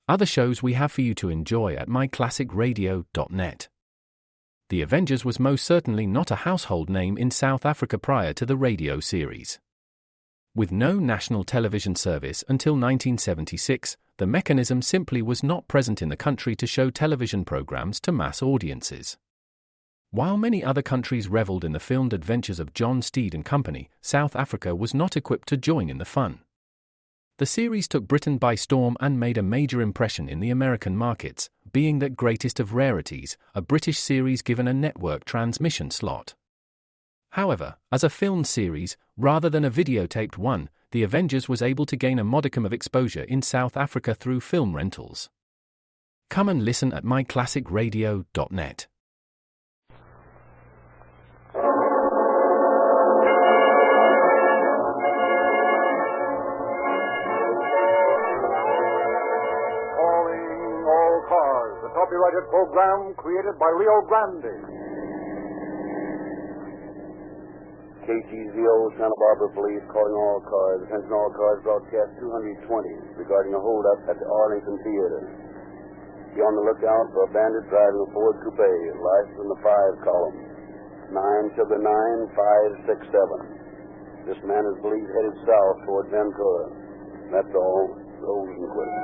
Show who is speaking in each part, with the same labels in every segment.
Speaker 1: other shows we have for you to enjoy at myclassicradio.net. The Avengers was most certainly not a household name in South Africa prior to the radio series. With no national television service until 1976, the mechanism simply was not present in the country to show television programs to mass audiences. While many other countries reveled in the filmed adventures of John Steed and company, South Africa was not equipped to join in the fun. The series took Britain by storm and made a major impression in the American markets, being that greatest of rarities, a British series given a network transmission slot. However, as a filmed series, rather than a videotaped one, The Avengers was able to gain a modicum of exposure in South Africa through film rentals. Come and listen at myclassicradio.net.
Speaker 2: Copyrighted program created by Rio Grande.
Speaker 3: KGZO, Santa Barbara Police, calling all cars. Attention all cars, broadcast 220 regarding a holdup at the Arlington Theater. Be on the lookout for a bandit driving a Ford Coupe, license in the 5 column. 9-9-567. This man is believed headed south toward Ventura. That's all. Rolls and quit.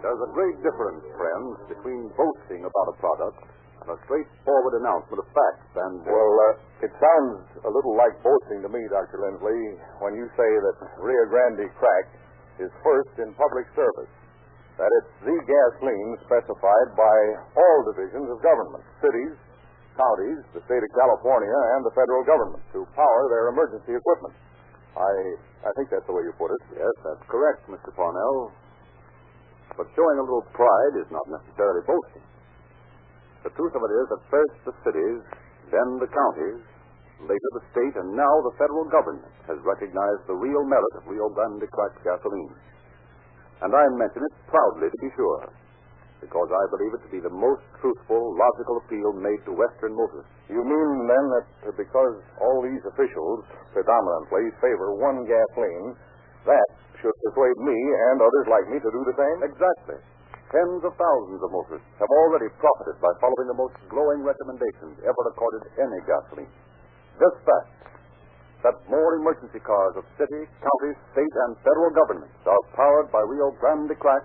Speaker 2: There's a great difference, friends, between boasting about a product and a straightforward announcement of facts. And,
Speaker 4: it sounds a little like boasting to me, Dr. Lindsley, when you say that Rio Grande Crack is first in public service, that it's the gasoline specified by all divisions of government, cities, counties, the state of California, and the federal government to power their emergency equipment. I think that's the way you put it.
Speaker 2: Yes, that's correct, Mr. Parnell. But showing a little pride is not necessarily boasting. The truth of it is that first the cities, then the counties, later the state, and now the federal government has recognized the real merit of Rio Grande Cracked gasoline. And I mention it proudly, to be sure, because I believe it to be the most truthful, logical appeal made to Western motorists.
Speaker 4: You mean, then, that because all these officials predominantly favor one gasoline, that should persuade me and others like me to do the same?
Speaker 2: Exactly. Tens of thousands of motorists have already profited by following the most glowing recommendations ever accorded any gasoline. This fact, that more emergency cars of city, county, state, and federal governments are powered by Rio Grande Crack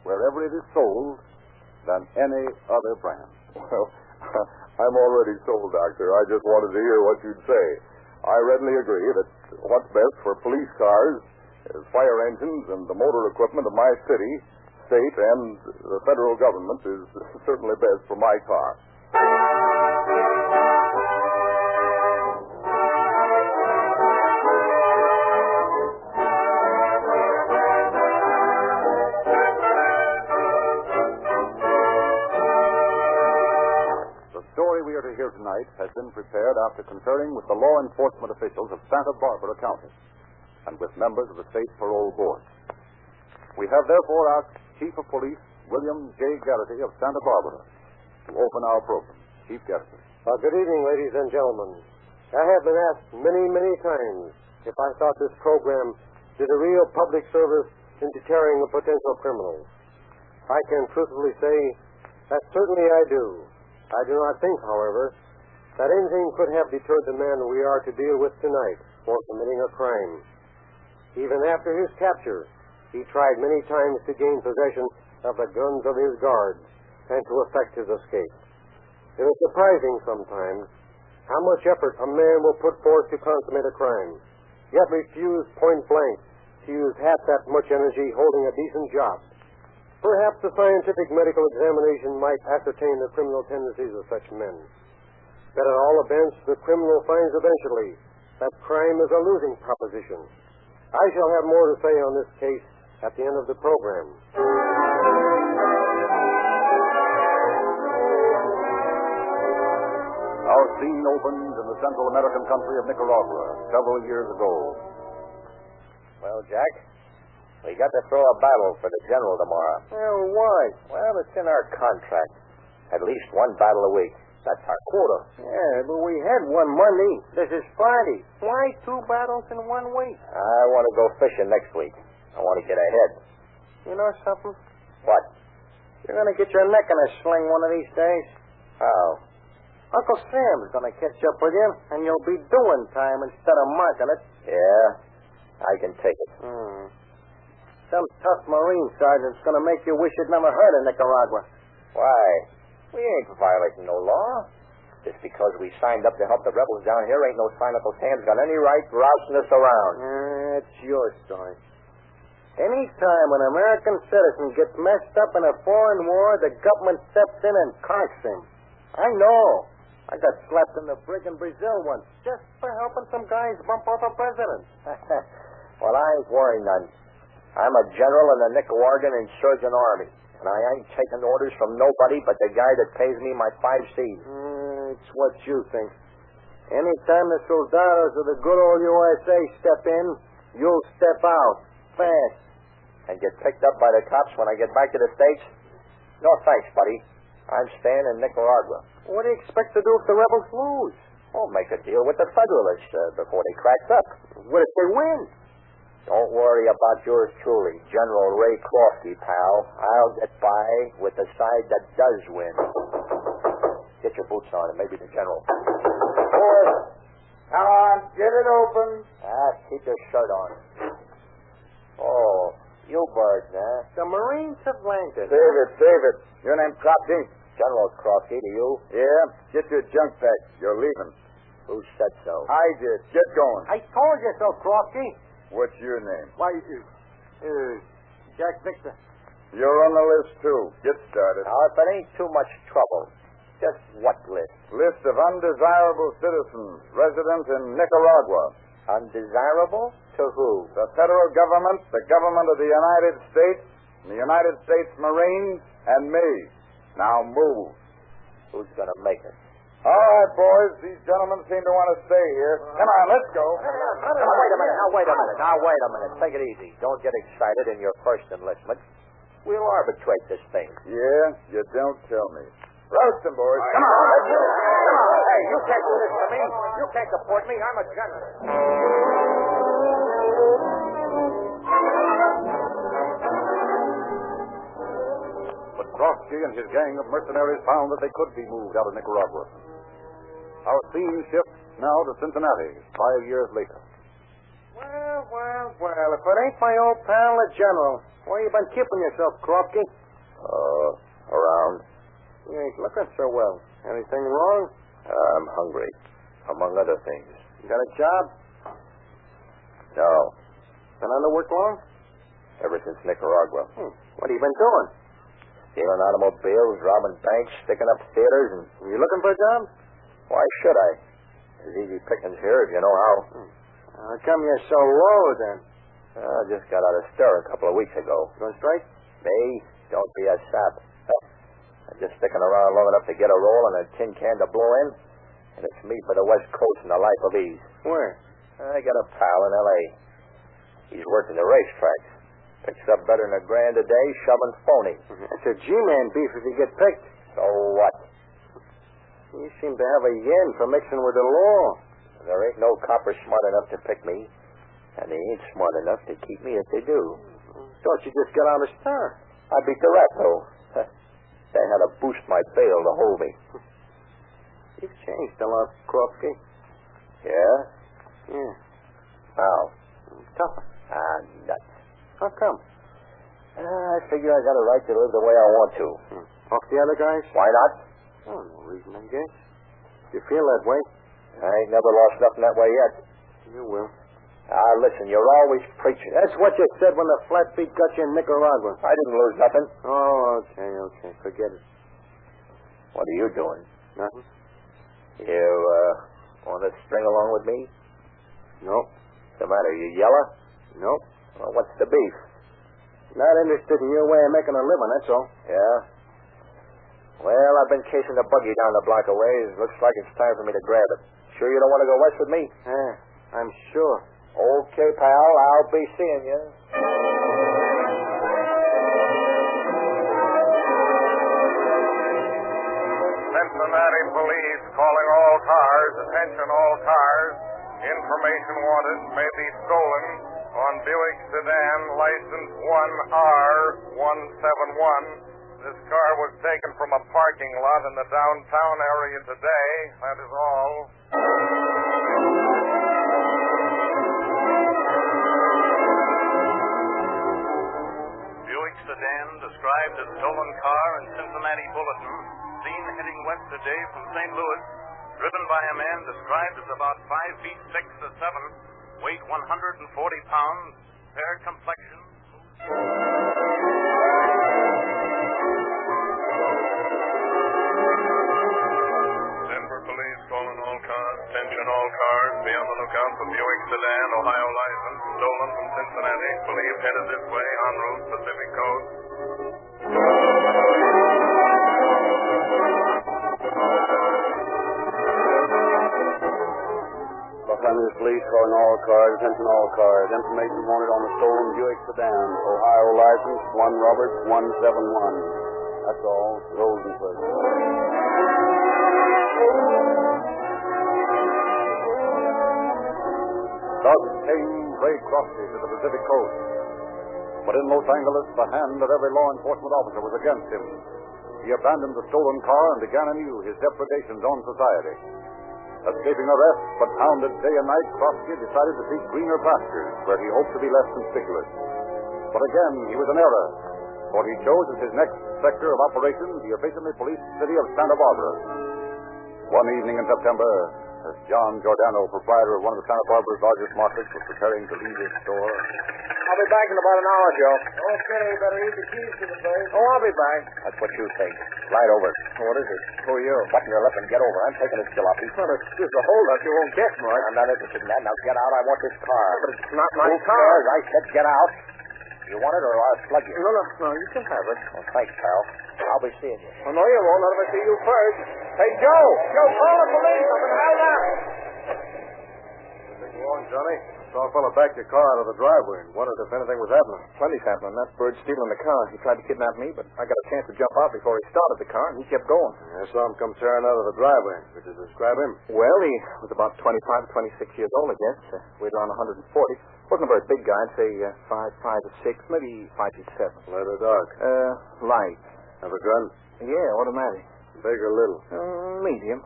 Speaker 2: wherever it is sold than any other brand.
Speaker 4: Well, I'm already sold, Doctor. I just wanted to hear what you'd say. I readily agree that what's best for police cars, fire engines, and the motor equipment of my city, state, and the federal government is certainly best for my car. The story we are to hear tonight has been prepared after conferring with the law enforcement officials of Santa Barbara County and with members of the State Parole Board. We have therefore asked Chief of Police William J. Garrity of Santa Barbara to open our program. Chief Garrity.
Speaker 5: Good evening, ladies and gentlemen. I have been asked many, many times if I thought this program did a real public service in deterring the potential criminals. I can truthfully say that certainly I do. I do not think, however, that anything could have deterred the man we are to deal with tonight for committing a crime. Even after his capture, he tried many times to gain possession of the guns of his guards and to effect his escape. It is surprising sometimes how much effort a man will put forth to consummate a crime, yet refuse point blank to use half that much energy holding a decent job. Perhaps a scientific medical examination might ascertain the criminal tendencies of such men. But at all events, the criminal finds eventually that crime is a losing proposition. I shall have more to say on this case at the end of the program.
Speaker 2: Our scene opens in the Central American country of Nicaragua several years ago.
Speaker 5: Well, Jack,
Speaker 6: We got to throw a battle for the general tomorrow.
Speaker 5: Well, why?
Speaker 6: Well, it's in our contract. At least one battle a week. That's our quota.
Speaker 5: Yeah, but we had one Monday. This is Friday. Why 2 battles in 1 week?
Speaker 6: I want to go fishing next week. I want to get ahead.
Speaker 5: You know something?
Speaker 6: What?
Speaker 5: You're going to get your neck in a sling one of these days.
Speaker 6: How?
Speaker 5: Uncle Sam's going to catch up with you, and you'll be doing time instead of marking it.
Speaker 6: Yeah, I can take it.
Speaker 5: Some tough Marine sergeant's going to make you wish you'd never heard of Nicaragua.
Speaker 6: Why? We ain't violating no law. Just because we signed up to help the rebels down here ain't no sign Uncle Sam's got any right rousing us around.
Speaker 5: It's your story. Any time an American citizen gets messed up in a foreign war, the government steps in and conks him. I know. I got slapped in the brig in Brazil once just for helping some guys bump off a president.
Speaker 6: Well, I ain't worrying none. I'm a general in the Nicaraguan Insurgent Army, and I ain't taking orders from nobody but the guy that pays me my 5 C's.
Speaker 5: It's what you think. Anytime the soldados of the good old USA step in, you'll step out. Fast.
Speaker 6: And get picked up by the cops when I get back to the States? No thanks, buddy. I'm staying in Nicaragua.
Speaker 5: What do you expect to do if the rebels lose?
Speaker 6: We'll make a deal with the Federalists before they crack up.
Speaker 5: What if they win?
Speaker 6: Don't worry about yours truly, General Ray Crofty, pal. I'll get by with the side that does win. Get your boots on and maybe the general.
Speaker 3: Boys, come on, get it open.
Speaker 6: Keep your shirt on. Oh, you birds, huh?
Speaker 5: The Marines have landed.
Speaker 2: Save it. Your name Crofty?
Speaker 6: General Crofty, to you?
Speaker 2: Yeah. Get your junk packed. You're leaving.
Speaker 6: Who said so?
Speaker 2: I did. Get going.
Speaker 5: I told you so, Crofty.
Speaker 2: What's your name?
Speaker 5: Why, Jack Victor.
Speaker 2: You're on the list, too. Get started.
Speaker 6: Now, if it ain't too much trouble, just what list?
Speaker 2: List of undesirable citizens resident in Nicaragua.
Speaker 6: Undesirable? To who?
Speaker 2: The federal government, the government of the United States, the United States Marines, and me. Now move.
Speaker 6: Who's going to make it?
Speaker 2: All right, boys. These gentlemen seem to want to stay here. Come on, let's go.
Speaker 6: Now, wait a minute. Take it easy. Don't get excited in your first enlistment. We'll arbitrate this thing.
Speaker 2: Yeah? You don't tell me. Roast them, boys. Come on.
Speaker 6: Let's go. Come on. Hey, you can't do this to me. You can't deport me. I'm a general.
Speaker 2: But Crofty and his gang of mercenaries found that they could be moved out of Nicaragua. Our theme shifts now to Cincinnati, 5 years later.
Speaker 5: Well, if it ain't my old pal, the General, where you been keeping yourself, Crofty?
Speaker 6: Around.
Speaker 5: You ain't looking so well. Anything wrong?
Speaker 6: I'm hungry, among other things.
Speaker 5: You got a job?
Speaker 6: No.
Speaker 5: Been on the work long?
Speaker 6: Ever since Nicaragua.
Speaker 5: What have you been doing?
Speaker 6: Stealing automobiles, robbing banks, sticking up theaters, and...
Speaker 5: You looking for a job?
Speaker 6: Why should I? There's easy pickings here if you know how.
Speaker 5: How come you're so low, then?
Speaker 6: I just got out of stir a couple of weeks ago.
Speaker 5: Going straight?
Speaker 6: Me? Don't be a sap. I'm just sticking around long enough to get a roll and a tin can to blow in, and it's me for the West Coast and the life of ease.
Speaker 5: Where?
Speaker 6: I got a pal in L.A. He's working the racetracks. Picks up better than $1,000 a day, shoving phony.
Speaker 5: That's a G-man beef if you get picked.
Speaker 6: So what?
Speaker 5: You seem to have a yen for mixing with the law.
Speaker 6: There ain't no copper smart enough to pick me, and they ain't smart enough to keep me if they do.
Speaker 5: Thought you just got out of stir.
Speaker 6: I beat the rap, though. They had to boost my bail to hold me.
Speaker 5: You've changed a lot, Crofty.
Speaker 6: Yeah?
Speaker 5: Yeah.
Speaker 6: How?
Speaker 5: Tougher.
Speaker 6: Nuts.
Speaker 5: How come?
Speaker 6: I figure I got a right to live the way I want to.
Speaker 5: Off the other guys?
Speaker 6: Why not?
Speaker 5: Oh, no reason, I guess. You feel that way?
Speaker 6: I ain't never lost nothing that way yet.
Speaker 5: You will.
Speaker 6: Listen, you're always preaching.
Speaker 5: That's what you said when the flat feet got you in Nicaragua.
Speaker 6: I didn't lose nothing.
Speaker 5: Oh, okay. Forget it.
Speaker 6: What are you doing?
Speaker 5: Nothing?
Speaker 6: You, want to string along with me?
Speaker 5: Nope.
Speaker 6: What's the matter? You yeller?
Speaker 5: Nope.
Speaker 6: Well, what's the beef?
Speaker 5: Not interested in your way of making a living, that's all.
Speaker 6: Yeah? Well, I've been chasing the buggy down the block a ways. Looks like it's time for me to grab it. Sure you don't want to go west with me?
Speaker 5: Yeah, I'm sure.
Speaker 6: Okay, pal. I'll be seeing you.
Speaker 4: Cincinnati police calling all cars. Attention all cars. Information wanted may be stolen on Buick sedan, license 1R171. This car was taken from a parking lot in the downtown area today. That is all.
Speaker 7: Buick sedan described as stolen car in Cincinnati Bulletin. Seen heading west today from St. Louis. Driven by a man described as about 5 feet 6 to 7. Weight 140 pounds. Fair complexion.
Speaker 4: Denver police calling all cars. Attention all cars. Be on the lookout for Buick sedan, Ohio license. Stolen from Cincinnati. Believed headed this way en route Pacific Coast.
Speaker 3: Los Angeles police calling all cars. Attention all cars. Information wanted on the stolen Buick sedan. Ohio license 1Roberts171. That's all. Rosenford.
Speaker 2: Thus came Ray Crosby to the Pacific Coast. But in Los Angeles, the hand of every law enforcement officer was against him. He abandoned the stolen car and began anew his depredations on society. Escaping arrest, but hounded day and night, Crosby decided to seek greener pastures, where he hoped to be less conspicuous. But again, he was in error, for he chose as his next sector of operations the efficiently policed city of Santa Barbara. One evening in September, as John Giordano, proprietor of one of the Santa Barbara's largest markets, was preparing to leave his store.
Speaker 6: I'll be back in about an hour, Joe.
Speaker 5: Okay, better leave the keys to the place.
Speaker 6: Oh, I'll be back. That's what you think. Slide over. What is it? Who are you? Button your lip and get over. I'm taking this jalopy.
Speaker 5: Well, it's a holdup. You won't get much.
Speaker 6: I'm not interested in that. Now get out. I want this car.
Speaker 5: But it's not my
Speaker 6: Who
Speaker 5: car.
Speaker 6: cares? I said get out. You want it or I'll slug you?
Speaker 5: No, you can have it.
Speaker 6: Well, thanks, pal. I'll be seeing you.
Speaker 5: Oh, no, you won't. Not if I see you first. Hey, Joe! Joe, call the police. I've been held up.
Speaker 4: Go on, Johnny. Saw a fellow back your car out of the driveway and wondered if anything was happening.
Speaker 8: Plenty's happening. That bird's stealing the car. He tried to kidnap me, but I got a chance to jump out before he started the car, and he kept going.
Speaker 4: I saw him come tearing out of the driveway. Could you describe him?
Speaker 8: Well, he was about 25, 26 years old, I guess. Weighed around 140. Wasn't a very big guy. I'd say 5'5" or 6", maybe 5'7".
Speaker 4: Light or dark?
Speaker 8: Light.
Speaker 4: Have a gun?
Speaker 8: Yeah, automatic.
Speaker 4: Big or little?
Speaker 8: Medium.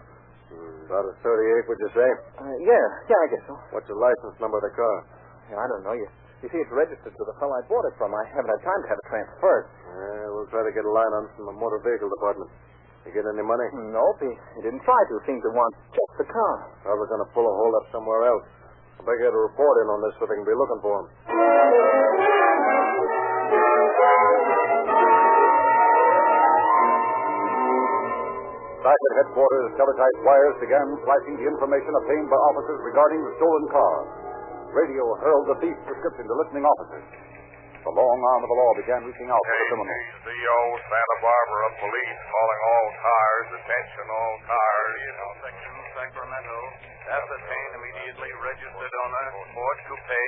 Speaker 4: About a 38, would you say?
Speaker 8: Yeah, I guess so.
Speaker 4: What's the license number of the car?
Speaker 8: Yeah, I don't know. You see, it's registered to the fellow I bought it from. I haven't had time to have it transferred.
Speaker 2: We'll try to get a line on it from the motor vehicle department. You get any money?
Speaker 8: Nope, he didn't try to. Seemed to want just the car.
Speaker 2: Probably going to pull a hold up somewhere else. I better get a report in on this so they can be looking for him. Back at headquarters, teletype wires began flashing the information obtained by officers regarding the stolen car. Radio hurled the thief's description to listening officers. The long arm of the law began reaching out for the criminal.
Speaker 4: KCO, Santa Barbara Police, calling all cars. Attention, all cars.
Speaker 7: Section, Sacramento. Ascertain immediately registered owner, Ford Coupe.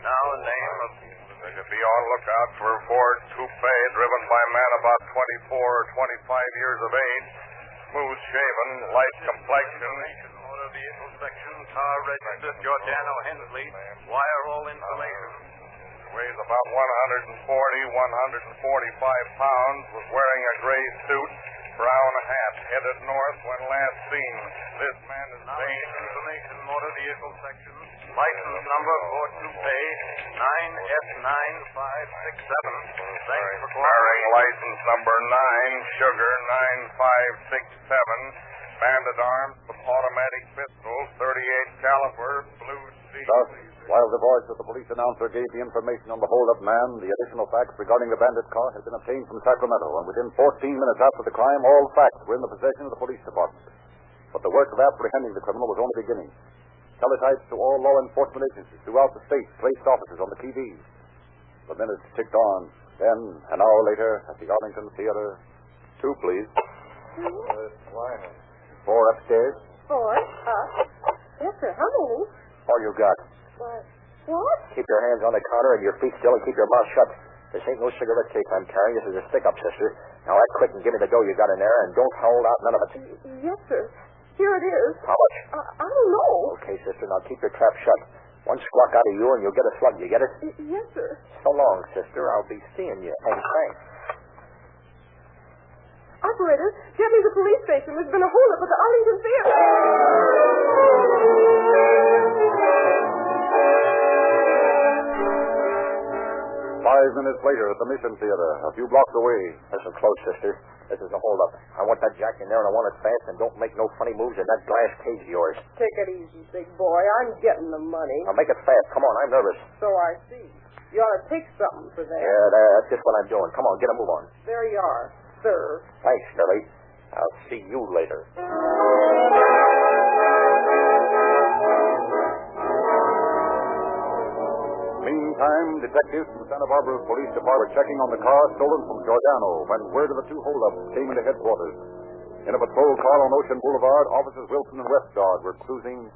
Speaker 7: Now a name of...
Speaker 4: They could be on lookout for a Ford Coupe driven by a man about 24 or 25 years of age. Smooth-shaven, light complexion.
Speaker 7: Motor vehicle section, car registered Giordano Hensley. Wire all information.
Speaker 4: Weighs about 140, 145 pounds. Was wearing a gray suit, brown hat, headed north when last seen. This man is
Speaker 7: Now
Speaker 4: named...
Speaker 7: information, motor vehicle section. License number Ford Coupe 9F9567. Thanks for
Speaker 4: Bearing license number 9, Sugar 9567. Banded arms with automatic pistol, 38 caliber, blue steel.
Speaker 2: Thus, while the voice of the police announcer gave the information on the hold-up man, the additional facts regarding the bandit car had been obtained from Sacramento, and within 14 minutes after the crime, all facts were in the possession of the police department. But the work of apprehending the criminal was only beginning. Teletypes to all law enforcement agencies throughout the state placed officers on the TVs. The minutes ticked on. Then, an hour later, at the Arlington Theater, 2, please. 4 upstairs.
Speaker 9: 4 up. Yes, sir. How many?
Speaker 6: All you got.
Speaker 9: What?
Speaker 6: Keep your hands on the counter and your feet still and keep your mouth shut. This ain't no cigarette case I'm carrying. This is a stick-up, sister. Now, act quick and give me the dough you got in there, and don't hold out none of it.
Speaker 9: Yes, sir. Here it is.
Speaker 6: How much?
Speaker 9: I don't know.
Speaker 6: Okay, sister. Now, keep your trap shut. One squawk out of you, and you'll get a slug. You get it?
Speaker 9: Yes, sir.
Speaker 6: So long, sister. I'll be seeing you. And thanks.
Speaker 9: Operator, get me the police station. There's been a holdup at the Arlington Theater.
Speaker 2: 5 minutes later at the Mission Theater, a few blocks away.
Speaker 6: Listen close, sister. This is a holdup. I want that jack in there, and I want it fast, and don't make no funny moves in that glass cage of yours.
Speaker 9: Take it easy, big boy. I'm getting the money.
Speaker 6: Now, make it fast. Come on, I'm nervous.
Speaker 9: So I see. You ought to take something for that.
Speaker 6: Yeah, that's just what I'm doing. Come on, get a move on.
Speaker 9: There you are, sir.
Speaker 6: Thanks, Shirley. I'll see you later.
Speaker 2: Meantime, detectives from Santa Barbara Police Department were checking on the car stolen from Giordano when word of the two holdups came into headquarters. In a patrol car on Ocean Boulevard, officers Wilson and Westgard were cruising.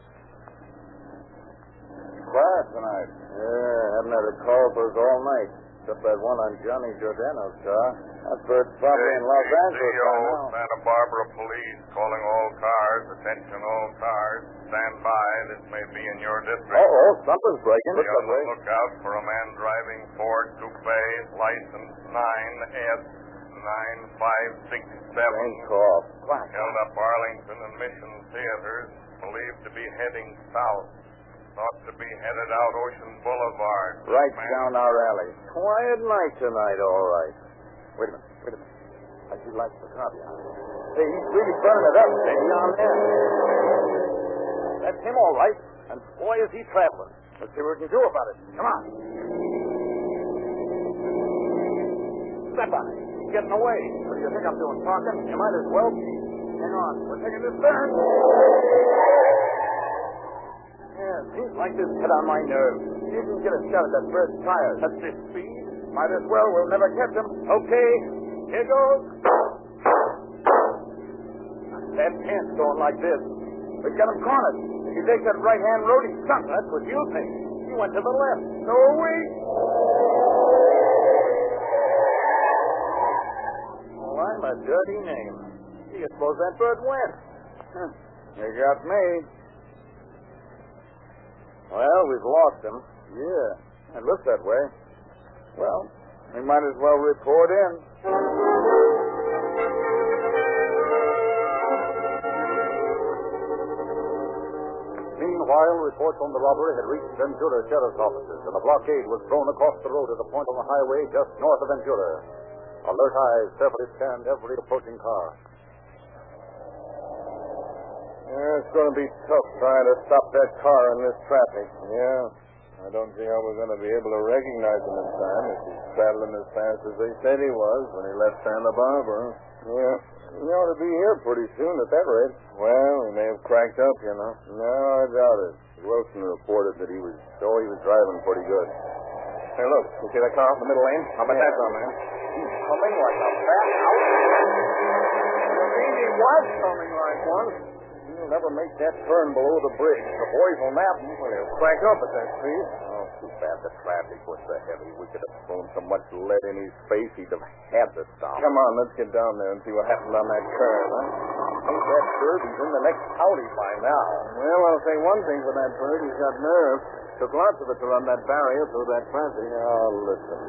Speaker 3: Quiet tonight. Yeah, haven't had a call for us all night. Except that one on Johnny Giordano's car. That's Bert Property in Los Angeles right now.
Speaker 7: Santa Barbara Police calling all cars. Attention all cars. Stand by. This may be in your district.
Speaker 3: Oh, something's breaking.
Speaker 7: Be on the lookout for a man driving Ford Coupe, license 9S9567.
Speaker 3: Strange call.
Speaker 7: Held up Arlington and Mission Theaters. Believed to be heading south. Thought to be headed out Ocean Boulevard.
Speaker 3: Right down our alley. Quiet night tonight, all right.
Speaker 8: Wait a minute. I see lights in the car behind.
Speaker 3: Hey, he's really burning it up, baby, down there.
Speaker 8: That's him, all right. And boy, is he traveling. Let's see what we can do about it. Come on. Step on it. He's getting away. What do you think I'm doing, talking? You might as well. Hang on. We're taking this turn. Yeah, seems like this hit on my nerves. You can get a shot at that bird's tires. At this speed? Might as well. We'll never catch him. Okay. Here goes. That can't go on like this. We've got him cornered. If you take that right-hand road, he's sunk. That's what you think. He went to the left. So are we. Well, I'm a dirty name. Do you suppose that bird went?
Speaker 3: You got me. Well, we've lost him. Yeah, it looks that way. Well, we might as well report in.
Speaker 2: Meanwhile, reports on the robbery had reached Ventura Sheriff's offices, and a blockade was thrown across the road at a point on the highway just north of Ventura. Alert eyes carefully scanned every approaching car.
Speaker 4: Yeah, it's going to be tough trying to stop that car in this traffic. Yeah. I don't see how we're going to be able to recognize him in time if he's traveling as fast as they said he was when he left Santa Barbara. Yeah. He ought to be here pretty soon at that rate. Well, he may have cracked up, you know. No, I doubt it. Wilson reported that he was driving pretty good.
Speaker 8: Hey, look. You see that car off the middle lane? How about that, man?
Speaker 6: He's coming like a fat house.
Speaker 8: You mean he was coming like one? He'll never make that turn below the bridge. The boys will nab him when he'll crank up at that speed.
Speaker 4: Oh, too bad the traffic was so heavy. We could have thrown so much lead in his face, he'd have had to stop. Come on, let's get down there and see what happened on that curve, huh?
Speaker 8: Ain't that bird? He's in the next county by now.
Speaker 4: Well, I'll say one thing for that bird. He's got nerve. Took lots of it to run that barrier through that traffic. Oh, listen,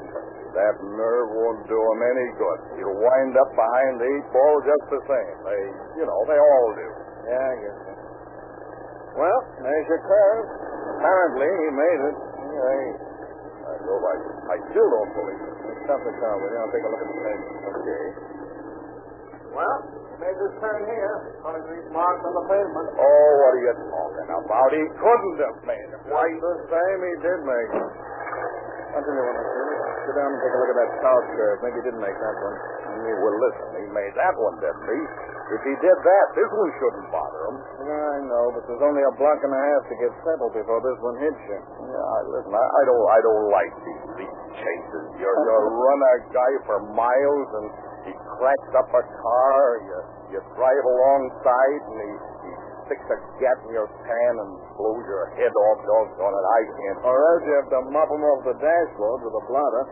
Speaker 4: that nerve won't do him any good. He'll wind up behind the 8 ball just the same. They all do.
Speaker 8: Yeah, I guess so.
Speaker 4: Well, there's your curve. Apparently, he made it. I still don't believe it. Let's stop the car with you. I'll take a look at the pavement. Okay.
Speaker 8: Well, he made this turn here. According to these marks on the pavement.
Speaker 4: Oh, what are you talking about? He couldn't have made it. Why, the same he did make it. I'll tell you what, sit down and take a look at that south curve. Maybe he didn't make that one. Well, listen, he made that one, didn't he? If he did that, this one shouldn't bother him. I know, but there's only a block and a half to get settled before this one hits you. Yeah, listen, I don't like these chases. You run a guy for miles and he cracks up a car. You drive alongside and he sticks a gat in your pan and blows your head off. Doggone it, I can't.
Speaker 3: Or else you have to mop him off the dashboard with a blotter.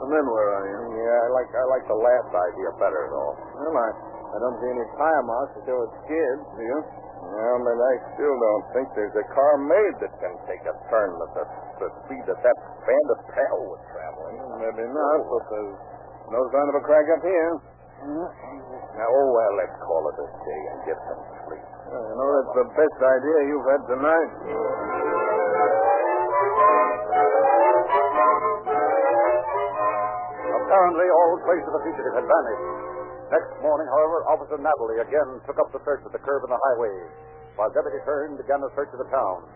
Speaker 4: And then where are you? Yeah, I like the last idea better, though. Well, I don't see any tire marks to show it's skid, do you? Yeah, but I still don't think there's a car made that can take a turn at the speed that bandit pal was traveling. Maybe not, but there's no sign of a crack up here. Now, well, let's call it a day and get some sleep. You know, that's the best idea you've had tonight.
Speaker 2: Apparently, all trace of the fugitive had vanished. Next morning, however, Officer Natalie again took up the search of the curve in the highway, while Deputy Hearn began the search of the town.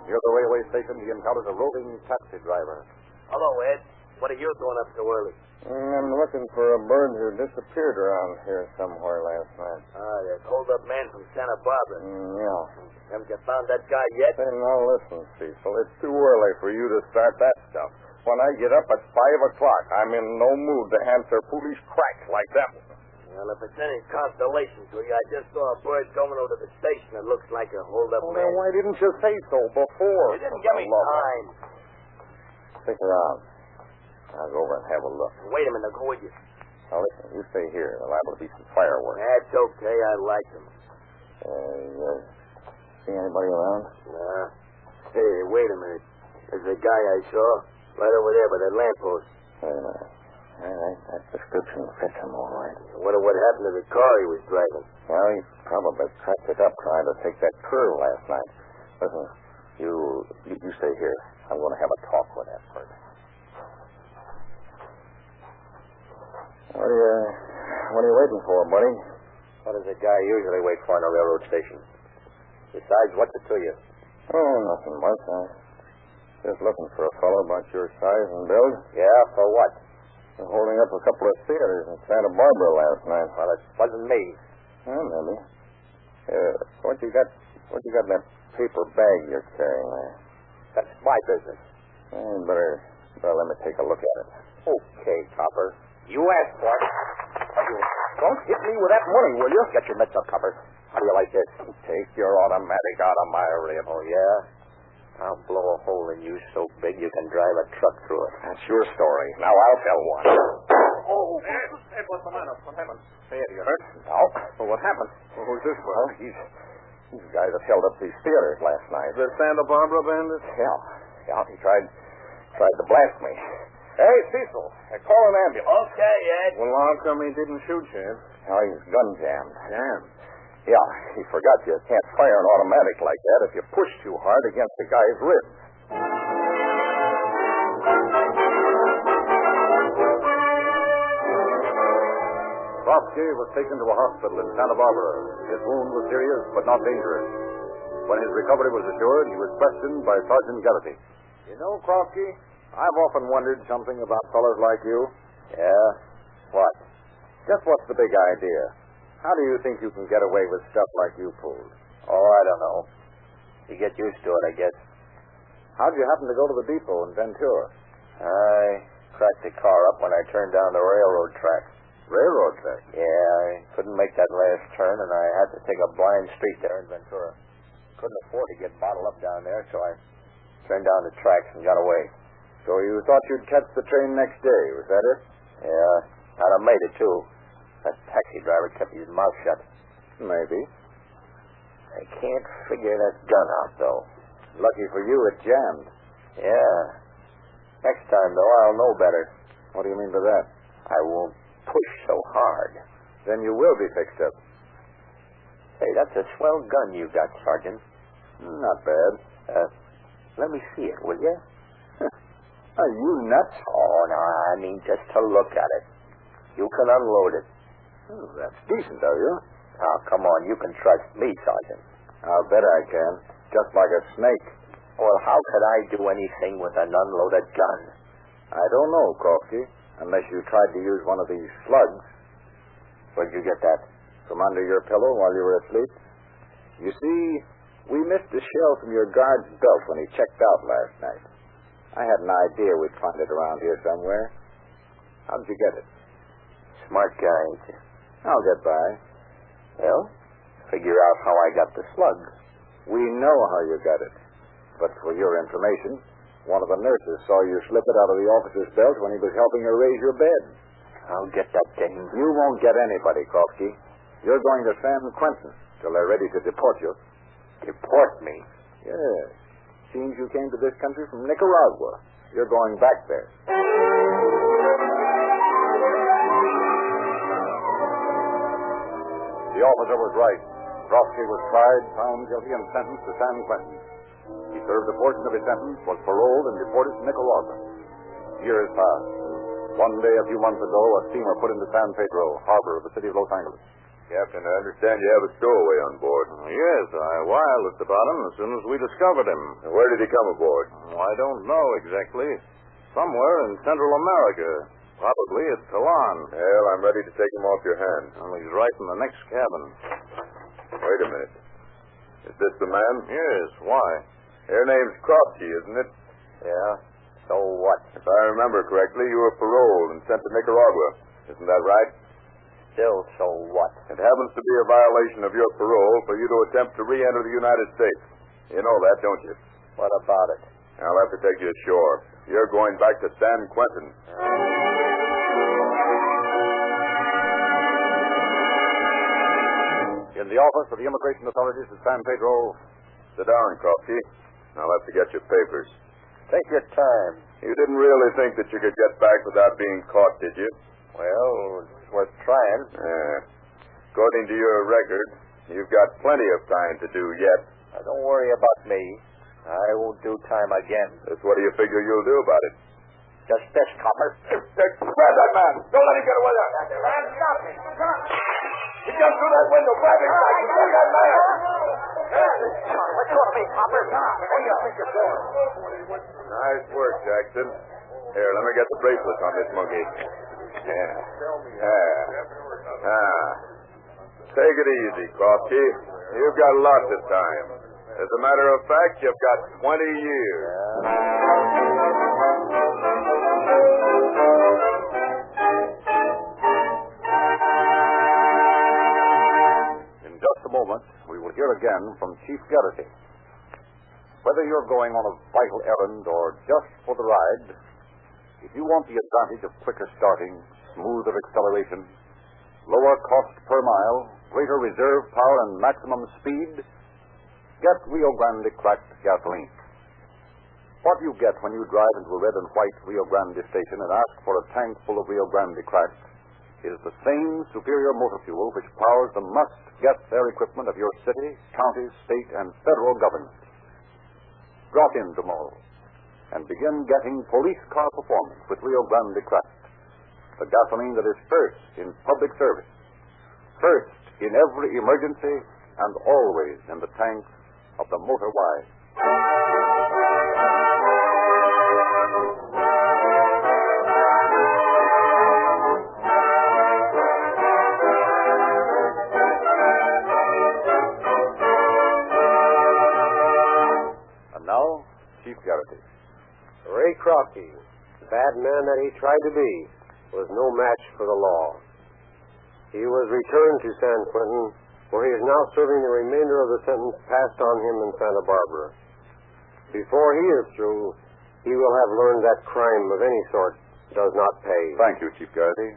Speaker 2: Near the railway station, he encountered a roving taxi driver.
Speaker 6: Hello, Ed. What are you doing up so early?
Speaker 4: I'm looking for a bird who disappeared around here somewhere last night.
Speaker 6: That hold-up man from Santa Barbara.
Speaker 4: Yeah.
Speaker 6: Haven't you found that guy yet?
Speaker 4: Hey, now listen, Cecil. It's too early for you to start that stuff. When I get up at 5 o'clock, I'm in no mood to answer foolish cracks like that.
Speaker 6: Well, if it's any consolation to you, I just saw a bird coming over to the station that looks like a hold-up man.
Speaker 4: Then why didn't you say so before?
Speaker 6: You didn't give me time.
Speaker 4: Stick around. I'll go over and have a look.
Speaker 6: Wait a minute, I'll go with you.
Speaker 4: Now, listen, you stay here. There's liable to be some fireworks.
Speaker 6: That's okay, I like them.
Speaker 4: See anybody around?
Speaker 6: Nah. Hey, wait a minute. There's a guy I saw right over there by that lamppost.
Speaker 4: Wait a minute. All right, that description fits him all right.
Speaker 6: I wonder what happened to the car he was driving.
Speaker 4: Well, he probably cracked it up trying to take that curve last night. Listen, you stay here. I'm going to have a talk with that person. What are you waiting for, buddy?
Speaker 6: What does a guy usually wait for in a railroad station? Besides, what's it to you?
Speaker 4: Oh, nothing much. I'm just looking for a fellow about your size and build.
Speaker 6: Yeah, for what?
Speaker 4: I'm holding up a couple of theaters in Santa Barbara last night.
Speaker 6: Well, it wasn't me.
Speaker 4: Oh, maybe. What you got in that paper bag you're carrying there?
Speaker 6: That's my business.
Speaker 4: You better let me take a look at it.
Speaker 6: Okay, Copper. You asked for it.
Speaker 4: Don't hit me with that money, will you?
Speaker 6: Get your mitts up, Copper. How do you like this?
Speaker 4: Take your automatic out of my rib.
Speaker 6: Oh, yeah? I'll blow a hole in you so big you can drive a truck through it.
Speaker 4: That's your story. Now I'll tell one.
Speaker 8: Oh, Ed, what's the matter? What happened?
Speaker 4: Hey, you hurt? No. Well, what happened?
Speaker 8: Well, who's this for?
Speaker 4: Well, he's the guy that held up these theaters last night.
Speaker 8: The Santa Barbara bandit?
Speaker 4: Yeah, he tried to blast me. Hey, Cecil, call an ambulance.
Speaker 6: Okay, Ed.
Speaker 8: Well, how come he didn't shoot you, Ed?
Speaker 4: Oh, he's gun jammed.
Speaker 8: Jammed?
Speaker 4: Yeah, he forgot you can't fire an automatic like that if you push too hard against the guy's ribs.
Speaker 2: Krofsky was taken to a hospital in Santa Barbara. His wound was serious, but not dangerous. When his recovery was assured, he was questioned by Sergeant Geraghty.
Speaker 3: You know, Krofsky, I've often wondered something about fellas like you.
Speaker 6: Yeah? What?
Speaker 3: Just what's the big idea? How do you think you can get away with stuff like you pulled?
Speaker 6: Oh, I don't know. You get used to it, I guess.
Speaker 3: How'd you happen to go to the depot in Ventura?
Speaker 6: I cracked the car up when I turned down the railroad track.
Speaker 3: Railroad track?
Speaker 6: Yeah, I couldn't make that last turn, and I had to take a blind street there in Ventura. Couldn't afford to get bottled up down there, so I turned down the tracks and got away.
Speaker 3: So you thought you'd catch the train next day, was that it?
Speaker 6: Yeah, I'd have made it, too. That taxi driver kept his mouth shut.
Speaker 3: Maybe.
Speaker 6: I can't figure that gun out, though.
Speaker 3: Lucky for you, it jammed.
Speaker 6: Yeah. Next time, though, I'll know better.
Speaker 3: What do you mean by that?
Speaker 6: I won't push so hard.
Speaker 3: Then you will be fixed up.
Speaker 6: Hey, that's a swell gun you got, Sergeant.
Speaker 3: Not bad.
Speaker 6: Let me see it, will you?
Speaker 3: Are you nuts?
Speaker 6: Oh, no, I mean just to look at it. You can unload it.
Speaker 3: Oh, that's decent, are you?
Speaker 6: Oh, come on, you can trust me, Sergeant.
Speaker 3: I'll bet I can. Just like a snake.
Speaker 6: Well, how could I do anything with an unloaded gun?
Speaker 3: I don't know, Krofsky. Unless you tried to use one of these slugs.
Speaker 6: Where'd you get that?
Speaker 3: From under your pillow while you were asleep. You see, we missed a shell from your guard's belt when he checked out last night. I had an idea we'd find it around here somewhere. How'd you get it?
Speaker 6: Smart guy, ain't you?
Speaker 3: I'll get by.
Speaker 6: Well, figure out how I got the slug.
Speaker 3: We know how you got it. But for your information,
Speaker 2: One of the nurses saw you slip it out of the officer's belt when he was helping her raise your bed.
Speaker 6: I'll get that dame.
Speaker 2: You won't get anybody, Krofsky. You're going to San Quentin till they're ready to deport you.
Speaker 6: Deport me?
Speaker 2: Yes. Seems you came to this country from Nicaragua. You're going back there. The officer was right. Krofsky was tried, found guilty, and sentenced to San Quentin. He served a portion of his sentence, was paroled, and deported to Nicaragua. Years passed. One day, a few months ago, a steamer put into San Pedro, harbor of the city of Los Angeles.
Speaker 4: Captain, I understand you have a stowaway on board.
Speaker 7: Yes, I wirelessed about him as soon as we discovered him.
Speaker 4: Where did he come aboard?
Speaker 7: I don't know exactly. Somewhere in Central America. Probably at Toulon.
Speaker 4: Well, I'm ready to take him off your hands.
Speaker 7: Well, he's right in the next cabin.
Speaker 4: Wait a minute. Is this the man?
Speaker 7: Yes, why?
Speaker 4: Your name's Krofsky, isn't it?
Speaker 6: Yeah. So what?
Speaker 4: If I remember correctly, you were paroled and sent to Nicaragua. Isn't that right?
Speaker 6: Still, so what?
Speaker 4: It happens to be a violation of your parole for you to attempt to re-enter the United States. You know that, don't you?
Speaker 6: What about it?
Speaker 4: I'll have to take you ashore. You're going back to San Quentin.
Speaker 2: In the office of the immigration authorities at San Pedro.
Speaker 4: Sit down, Krofsky. I'll have to get your papers.
Speaker 6: Take your time.
Speaker 4: You didn't really think that you could get back without being caught, did you?
Speaker 6: Well, it's worth trying.
Speaker 4: According to your record, you've got plenty of time to do yet.
Speaker 6: Now, don't worry about me. I won't do time again.
Speaker 4: Just what do you figure you'll do about it?
Speaker 6: Just this, copper.
Speaker 4: Grab that man! Don't let him get away there!
Speaker 9: Man, stop me.
Speaker 4: He jumped through that window! Grab him! Bring that man!
Speaker 6: Let go of me, copper.
Speaker 4: Nice work, Jackson. Here, let me get the bracelet on this monkey. Take it easy, Krofsky. You've got lots of time. As a matter of fact, you've got 20 years.
Speaker 2: In just a moment, we will hear again from Chief Garrity. Whether you're going on a vital errand or just for the ride, if you want the advantage of quicker starting, smoother acceleration, lower cost per mile, greater reserve power, and maximum speed, get Rio Grande cracked gasoline. What you get when you drive into a red and white Rio Grande station and ask for a tank full of Rio Grande cracked is the same superior motor fuel which powers the must-get-there equipment of your city, county, state, and federal government. Drop in tomorrow and begin getting police car performance with Rio Grande cracked, the gasoline that is first in public service, first in every emergency, and always in the tanks of the motor wise. And now, Chief Garrity.
Speaker 5: Ray Krofsky, the bad man that he tried to be, was no match for the law. He was returned to San Quentin, where he is now serving the remainder of the sentence passed on him in Santa Barbara. Before he is through, he will have learned that crime of any sort does not pay.
Speaker 2: Thank you, Chief Garrity.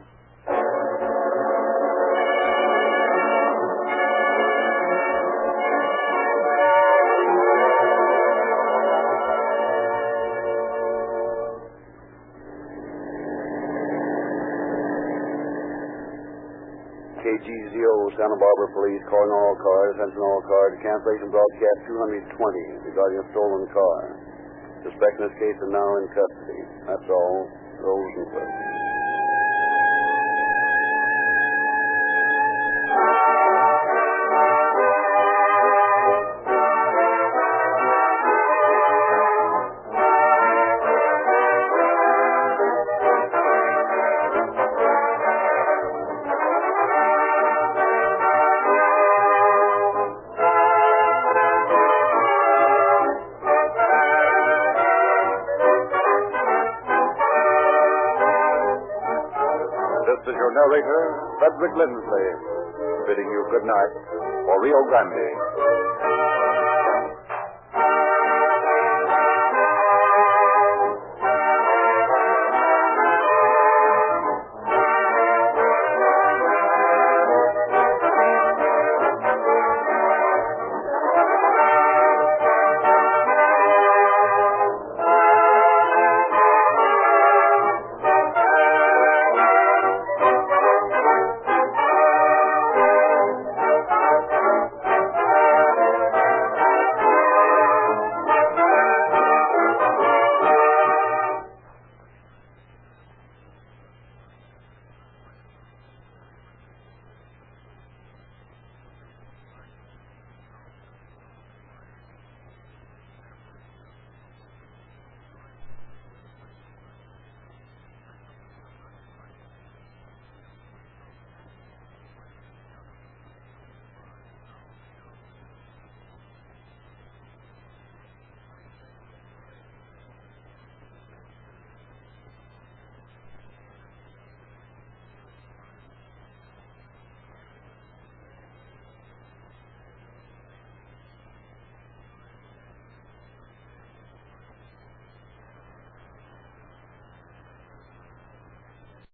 Speaker 3: KGZO, Santa Barbara Police, calling all cars, attention all cars, cancellation broadcast 220 regarding a stolen car. Suspect in this case are now in custody. That's all. Rosenquist.
Speaker 2: This is your narrator, Frederick Lindsley, bidding you good night for Rio Grande.